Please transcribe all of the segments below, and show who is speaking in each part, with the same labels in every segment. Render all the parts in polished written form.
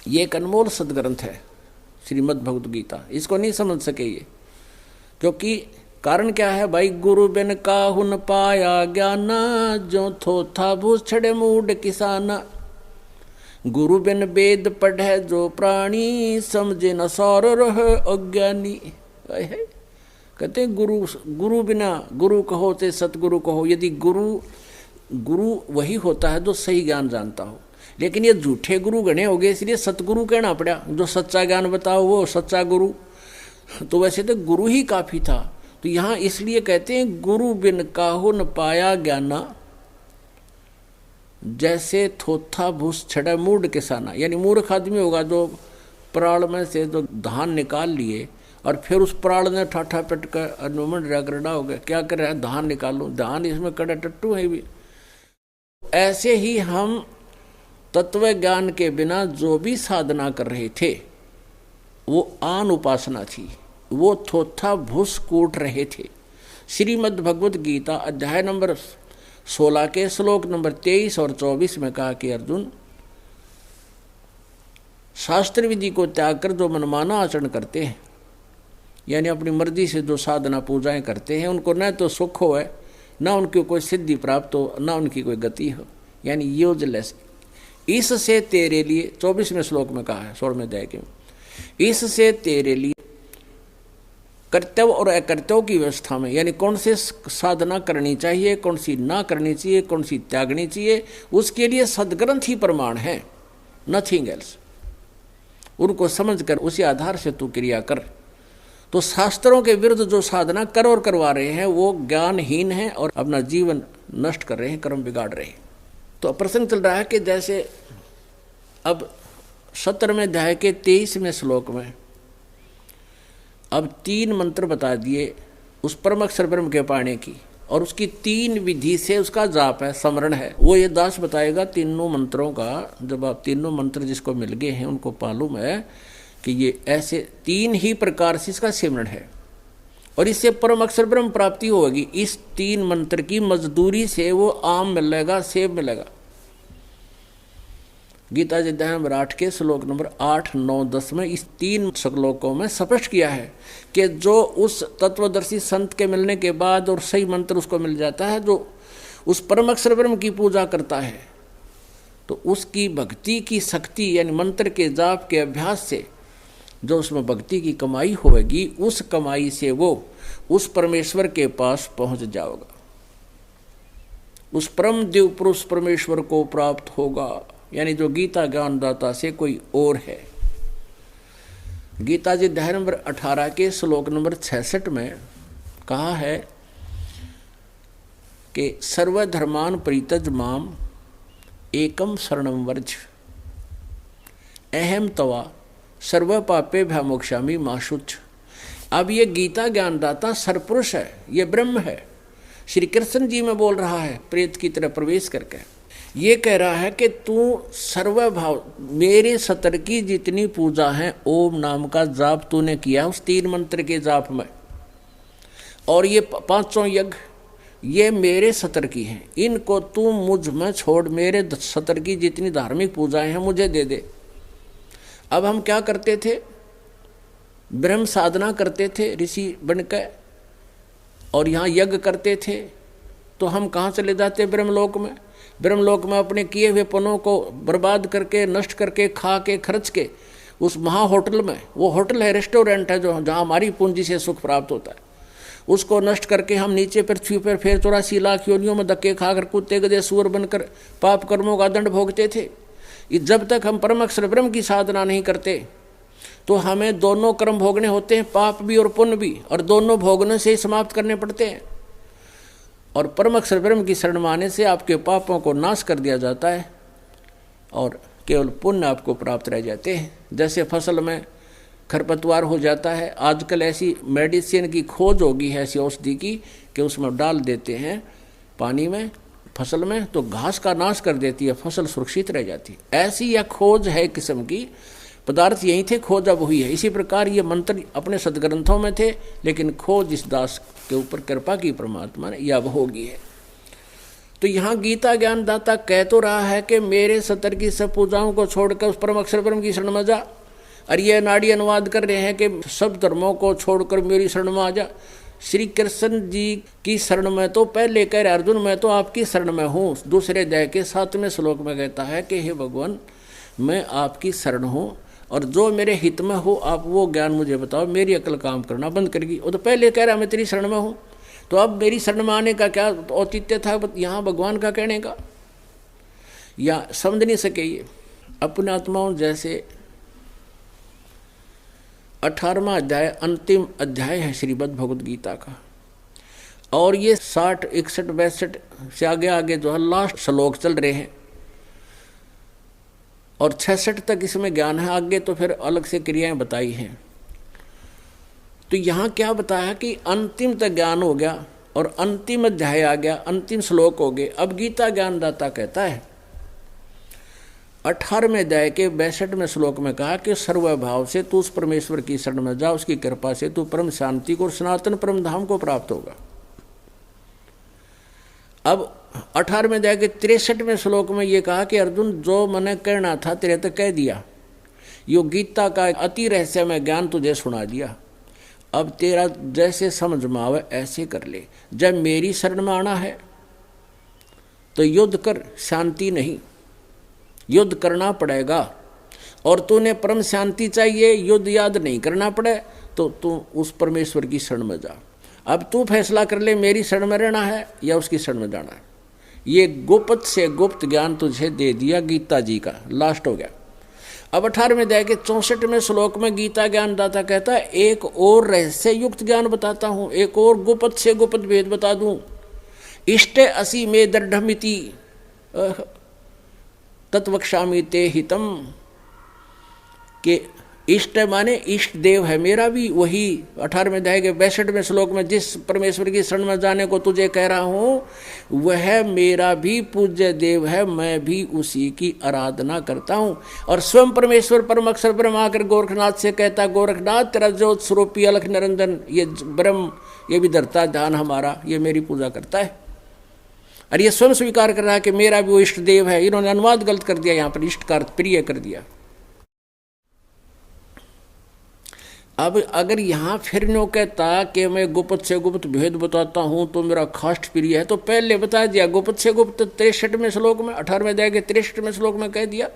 Speaker 1: ये एक अनमोल सदग्रंथ है श्रीमद् भगवद गीता। इसको नहीं समझ सके ये, क्योंकि कारण क्या है भाई, गुरु बिन काहू न पाया ज्ञाना, जो थोथा भूस छड़े मूड किसाना। गुरु बिन वेद पढ़े जो प्राणी, समझे न सौर रह अज्ञानी। कहते गुरु बिना, गुरु कहो ते सतगुरु कहो। यदि गुरु वही होता है जो सही ज्ञान जानता हो, लेकिन ये झूठे गुरु गणे हो गए, इसलिए सतगुरु कहना पड़ा। जो सच्चा ज्ञान बताओ वो सच्चा गुरु। तो वैसे तो गुरु ही काफी था। तो यहाँ इसलिए कहते हैं गुरु बिन काहू न पाया ज्ञाना, जैसे थोथा भूस छड़ा मूड किसाना। यानी मूर्ख आदमी होगा जो पराल में से जो धान निकाल लिए और फिर उस पराल ने ठाठा पट कर अनुमन रगड़ा हो गया, क्या कर रहा है, धान निकालो, धान इसमें कड़ा टट्टू है भी। ऐसे ही हम तत्व ज्ञान के बिना जो भी साधना कर रहे थे वो आन उपासना थी, वो थोथा भूस कूट रहे थे। श्रीमद् भगवद गीता अध्याय नंबर 16 के श्लोक नंबर 23 और 24 में कहा कि अर्जुन, शास्त्र विधि को त्याग कर जो मनमाना आचरण करते हैं, यानी अपनी मर्जी से जो साधना पूजाएं करते हैं, उनको न तो सुख हो है, न उनकी कोई सिद्धि प्राप्त हो, न उनकी कोई गति हो, यानी यूजलेस। इससे तेरे लिए 24वें श्लोक में कहा है 16वें अध्याय के, इससे तेरे लिए कर्तव्य और अकर्तव्य की व्यवस्था में, यानी कौन से साधना करनी चाहिए, कौन सी ना करनी चाहिए, कौन सी त्यागनी चाहिए, उसके लिए सदग्रंथ ही प्रमाण है, नथिंग एल्स। उनको समझकर उसी आधार से तू क्रिया कर। तो शास्त्रों के विरुद्ध जो साधना कर और करवा रहे हैं वो ज्ञानहीन है और अपना जीवन नष्ट कर रहे हैं, कर्म बिगाड़ रहे हैं। तो प्रसंग चल रहा है कि जैसे अब 17वें अध्याय के 23वें श्लोक में अब 3 मंत्र बता दिए उस परम अक्षर ब्रह्म के पाने की, और उसकी 3 विधि से उसका जाप है, स्मरण है। वो ये दास बताएगा तीनों मंत्रों का। जब आप तीनों मंत्र जिसको मिल गए हैं उनको मालूम है कि ये ऐसे 3 ही प्रकार से इसका सिमरण है, और इससे परम अक्षर ब्रह्म प्राप्ति होगी। इस 3 मंत्र की मजदूरी से वो आम मिलेगा, सेब मिलेगा। गीता जी अध्याय नंबर 8 के श्लोक नंबर 8, 9, 10 में इस 3 श्लोकों में स्पष्ट किया है कि जो उस तत्वदर्शी संत के मिलने के बाद और सही मंत्र उसको मिल जाता है, जो उस परम अक्षर ब्रह्म की पूजा करता है, तो उसकी भक्ति की शक्ति यानी मंत्र के जाप के अभ्यास से जो उसमें भक्ति की कमाई होगी, उस कमाई से वो उस परमेश्वर के पास पहुंच जाएगा, उस परम देव पुरुष परमेश्वर को प्राप्त होगा, यानी जो गीता ज्ञानदाता से कोई और है। गीता जी अध्याय नंबर 18 के श्लोक नंबर 66 में कहा है कि सर्वधर्मान परित्यज माम एकम शरणम वर्ज, अहम तवा सर्व पापे भ्यामोक्षामि मा शुच। अब ये गीता ज्ञानदाता सरपुरुष है, ये ब्रह्म है। श्री कृष्ण जी में बोल रहा है प्रेत की तरह प्रवेश करके। ये कह रहा है कि तू सर्वभाव मेरे सतर की जितनी पूजा है, ओम नाम का जाप तूने किया उस 3 मंत्र के जाप में, और ये 5 यज्ञ ये मेरे सतर की हैं, इनको तू मुझ में छोड़ मेरे सतर की जितनी धार्मिक पूजाएं हैं मुझे दे दे। अब हम क्या करते थे, ब्रह्म साधना करते थे ऋषि बनकर, और यहाँ यज्ञ करते थे, तो हम कहाँ चले जाते ब्रह्मलोक में। ब्रह्मलोक में अपने किए हुए पनों को बर्बाद करके, नष्ट करके, खा के, खर्च के उस महा होटल में, वो होटल है, रेस्टोरेंट है जो जहाँ हमारी पूंजी से सुख प्राप्त होता है, उसको नष्ट करके हम नीचे पृथ्वी पर फिर 84 लाख योनियों में धक्के खाकर कुत्ते गधे सूअर बनकर पाप कर्मों का दंड भोगते थे। जब तक हम परम अक्षर ब्रह्म की साधना नहीं करते तो हमें दोनों कर्म भोगने होते हैं, पाप भी और पुण्य भी, और दोनों भोगने से ही समाप्त करने पड़ते हैं। और परम अक्षर ब्रह्म की शरण में आने से आपके पापों को नाश कर दिया जाता है और केवल पुण्य आपको प्राप्त रह जाते हैं। जैसे फसल में खरपतवार हो जाता है, आजकल ऐसी मेडिसिन की खोज होगी है, ऐसी औषधि की, कि उसमें डाल देते हैं पानी में फसल में, तो घास का नाश कर देती है, फसल सुरक्षित रह जाती है। ऐसी यह खोज है किस्म की, पदार्थ यही थे, खोज अब हुई है। इसी प्रकार ये मंत्र अपने सदग्रंथों में थे, लेकिन खोज इस दास के ऊपर कृपा की परमात्मा ने यह अब होगी है। तो यहाँ गीता ज्ञानदाता कह तो रहा है कि मेरे सतर की सब पूजाओं को छोड़कर उस परम अक्षर ब्रह्म की शरण में जा, और ये नाड़ी अनुवाद कर रहे हैं कि सब धर्मों को छोड़कर मेरी शरण में आ जा। श्री कृष्ण जी की शरण में तो पहले कह रहे अर्जुन मैं तो आपकी शरण में हूँ। दूसरे अध्याय के 7वें श्लोक में कहता है कि हे भगवान मैं आपकी शरण हूँ, और जो मेरे हित में हो आप वो ज्ञान मुझे बताओ, मेरी अकल काम करना बंद करेगी। वो तो पहले कह रहा मैं तेरी शरण में हूँ, तो अब मेरी शरण में आने का क्या औचित्य था यहाँ भगवान का कहने का, या समझ नहीं सके। ये अपने आत्माओं जैसे 18वां अध्याय अंतिम अध्याय है श्रीमद् भगवद गीता का, और ये 60, 61, 62 से आगे आगे जो है लास्ट श्लोक चल रहे हैं, और 66 तक इसमें ज्ञान है, आगे तो फिर अलग से क्रियाएं बताई हैं। तो यहाँ क्या बताया कि अंतिम तक ज्ञान हो गया और अंतिम अध्याय आ गया, अंतिम श्लोक हो गए। अब गीता ज्ञानदाता कहता है 18वें अध्याय के 62वें श्लोक में कहा कि सर्वभाव से तू उस परमेश्वर की शरण में जा, उसकी कृपा से तू परम शांति को और सनातन परम धाम को प्राप्त होगा। अब 18वें अध्याय के 63वें श्लोक में ये कहा कि अर्जुन जो मैंने कहना था तेरे तक कह दिया, यो गीता का अति रहस्यमय ज्ञान तुझे सुना दिया, अब तेरा जैसे समझ में आवे ऐसे कर ले। जब मेरी शरण में आना है तो युद्ध कर, शांति नहीं, युद्ध करना पड़ेगा। और तूने परम शांति चाहिए, युद्ध याद नहीं करना पड़े, तो तू उस परमेश्वर की शरण में जा। अब तू फैसला कर ले मेरी शरण में रहना है या उसकी शरण में जाना है। ये गुप्त से गुप्त ज्ञान तुझे दे दिया गीता जी का, लास्ट हो गया। अब 18वें अध्याय के 64वें श्लोक में गीता ज्ञानदाता कहता है एक और रहस्य युक्त ज्ञान बताता हूँ, एक और गुप्त से गुप्त भेद बता दूँ। इष्टे असी में दृढ़मिति तत्वक्षामि ते हितम, के इष्ट माने इष्ट देव है मेरा भी, वही 18वें अध्याय के 62वें श्लोक में जिस परमेश्वर की शरण में जाने को तुझे कह रहा हूँ वह मेरा भी पूज्य देव है, मैं भी उसी की आराधना करता हूँ। और स्वयं परमेश्वर परम अक्षर ब्रह्म आकर गोरखनाथ से कहता गोरखनाथ तेरा ज्योत स्वरूपी अलख निरंजन ये ब्रह्म ये भी धरता ध्यान हमारा, ये मेरी पूजा करता है। और ये स्वयं स्वीकार कर रहा है कि मेरा भी वो इष्ट देव है। इन्होंने अनुवाद गलत कर दिया, यहाँ पर इष्ट का अर्थ प्रिय कर दिया। अब अगर यहाँ फिर नो कहता कि मैं गुप्त से गुप्त भेद बताता हूँ तो मेरा खास्ट प्रिय है, तो पहले बता दिया गुप्त से गुप्त 63वें श्लोक में, 18वें अध्याय के 63वें श्लोक में कह दिया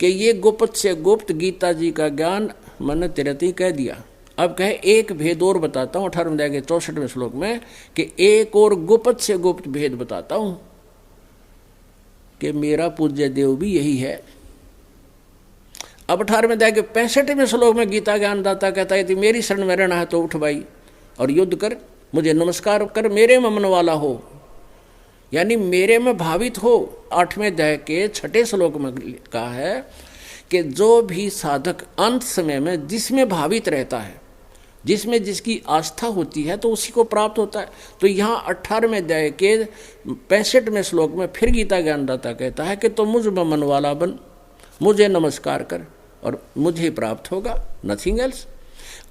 Speaker 1: कि ये गुप्त से गुप्त गीता जी का ज्ञान मैंने तेरे ही कह दिया। अब कहे एक भेद और बताता हूँ 18वें अध्याय के 64वें श्लोक में कि एक और गुप्त से गुप्त भेद बताता हूँ कि मेरा पूज्य देव भी यही है। अब 18वें अध्याय के 65वें श्लोक में गीता ज्ञानदाता कहता है कि मेरी शरण में रहना है तो उठ भाई और युद्ध कर, मुझे नमस्कार कर, मेरे में मन वाला हो, यानी मेरे में भावित हो। 8वें अध्याय के 6ठे श्लोक में कहा है कि जो भी साधक अंत समय में जिसमें भावित रहता है, जिसमें जिसकी आस्था होती है तो उसी को प्राप्त होता है। तो यहाँ 18वें अध्याय के 65वें श्लोक में फिर गीता ज्ञानदाता कहता है कि तो मुझ में मन वाला बन, मुझे नमस्कार कर और मुझे प्राप्त होगा, नथिंग एल्स।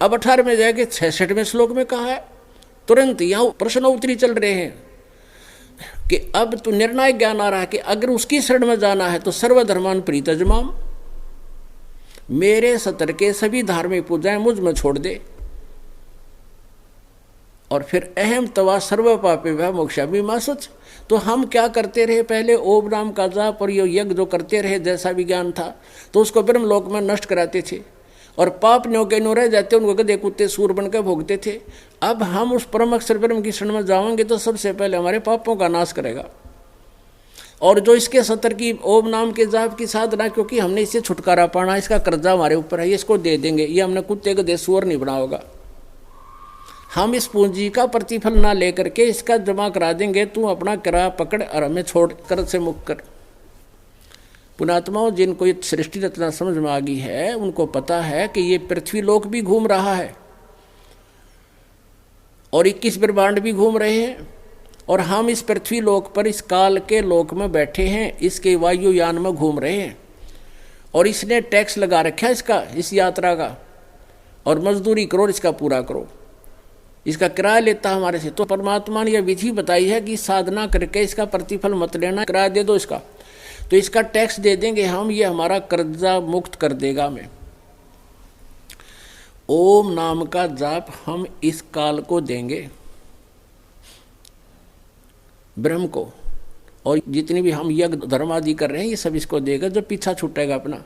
Speaker 1: अब 18वें अध्याय के 66वें श्लोक में कहा है, तुरंत यहाँ प्रश्न उत्तरी चल रहे हैं कि अब तो निर्णायक ज्ञान आ रहा है कि अगर उसकी शरण में जाना है तो सर्वधर्मान प्रीतजमाम, मेरे सतर के सभी धार्मिक पूजाएं मुझ में छोड़ दे। और फिर अहम तवा सर्व पापे वह मोक्षामि मा शुच। तो हम क्या करते रहे पहले, ओम नाम का जाप और ये यज्ञ जो करते रहे जैसा भी ज्ञान था तो उसको ब्रह्म लोक में नष्ट कराते थे, और पाप न्यो के नो रह जाते उनको गधे कुत्ते सूर बनकर भोगते थे। अब हम उस परम अक्षर ब्रह्म की शरण में जाएंगे तो सबसे पहले हमारे पापों का नाश करेगा। और जो इसके सतर की ओम नाम के जाप की साधना, क्योंकि हमने इससे छुटकारा पाना, इसका कर्जा हमारे ऊपर है, इसको दे देंगे, ये हमने कुत्ते गधे सूर नहीं बना होगा। हम इस पूंजी का प्रतिफल ना लेकर के इसका जमा करा देंगे, तू अपना किराया पकड़ और हमें छोड़ कर से मुक्त कर। पुणात्माओं जिनको ये सृष्टि रचना समझ में आ गई है उनको पता है कि ये पृथ्वी लोक भी घूम रहा है और 21 ब्रह्मांड भी घूम रहे हैं, और हम इस पृथ्वी लोक पर इस काल के लोक में बैठे हैं, इसके वायुयान में घूम रहे हैं, और इसने टैक्स लगा रखा है इसका, इस यात्रा का, और मजदूरी करो इसका पूरा करो। इसका किराया लेता हमारे से। तो परमात्मा ने यह विधि बताई है कि साधना करके इसका प्रतिफल मत लेना, किराया दे दो इसका, तो इसका टैक्स दे देंगे हम, ये हमारा कर्जा मुक्त कर देगा हमें। ओम नाम का जाप हम इस काल को देंगे, ब्रह्म को, और जितनी भी हम यज्ञ धर्म आदि कर रहे हैं ये सब इसको देगा, जो पीछा छूटेगा अपना।